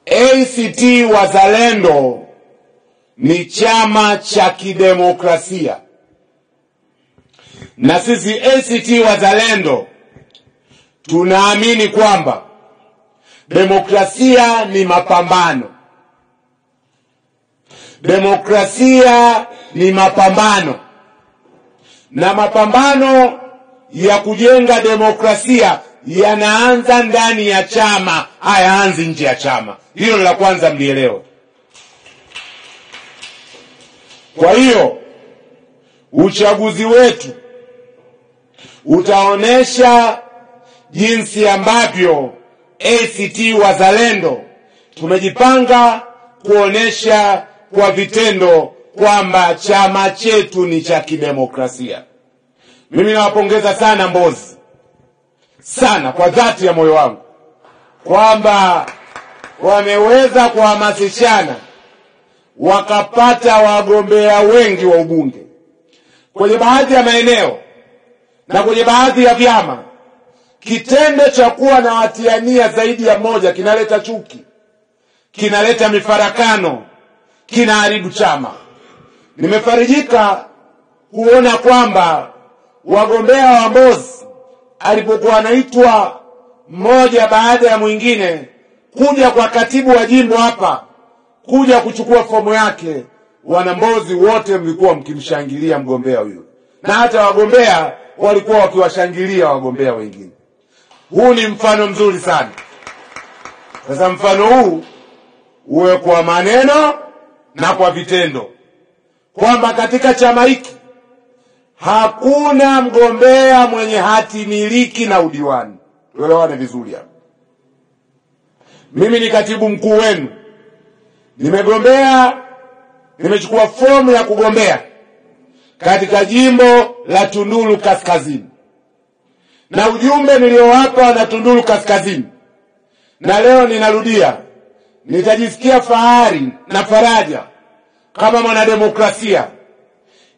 ACT Wazalendo ni chama cha kidemokrasia, na sisi ACT Wazalendo tunaamini kwamba demokrasia ni mapambano. Demokrasia ni mapambano, na mapambano ya kujenga demokrasia yanaanza ndani ya chama, hayaanzi nje ya chama. Hilo la kwanza mlielewe. Kwa hiyo uchaguzi wetu utaonesha jinsi ambavyo ACT Wazalendo tumejipanga kuonesha kwa vitendo kwamba chama chetu ni cha kidemokrasia. Mimi nawapongeza sana Mbozi, sana kwa dhati ya moyo wangu, kwamba wameweza kuhamasishana wakapata wagombea wengi wa ubunge kwenye baadhi ya maeneo na kwenye baadhi ya vyama. Kitendo cha kuwa na watiania zaidi ya moja kinaleta chuki, kinaleta mifarakano, kinaharibu chama. Nimefarijika kuona kwamba wagombea wa Mbozi alipokuwa anaitwa mmoja baada ya mwingine kuja kwa katibu wa jimbo hapa kuja kuchukua fomu yake, wana Mbozi wote mlikuwa mkimshangilia mgombea huyo, na hata wagombea walikuwa wakiwashangilia wagombea wengine. Huu ni mfano mzuri sana. Sasa mfano huu uwe kwa maneno na kwa vitendo, kwamba katika chama hiki hakuna mgombea mwenye hati miliki na udiwani. Tuelewane vizuri hapa. Mimi ni katibu mkuu wenu, nimegombea, nimechukua fomu ya kugombea katika jimbo la Tunduru Kaskazini, na ujumbe niliowapa na Tunduru Kaskazini, na leo ninarudia, nitajisikia fahari na faraja kama mwanademokrasia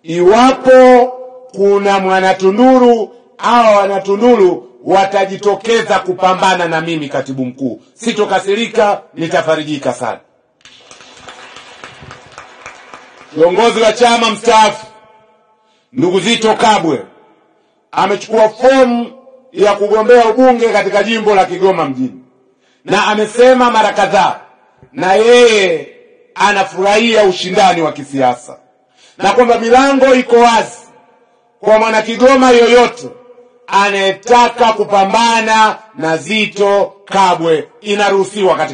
iwapo kuna mwanatunduru au wanatunduru watajitokeza kupambana na mimi katibu mkuu. Sitokasirika, nitafarijika sana. Kiongozi wa chama mstaafu ndugu Zitto Kabwe amechukua fomu ya kugombea ubunge katika jimbo la Kigoma mjini, na amesema mara kadhaa na yeye anafurahia ushindani wa kisiasa, na kwamba milango iko wazi kwa mwana Kigoma yoyote anayetaka kupambana na Zitto Kabwe, inaruhusiwa katika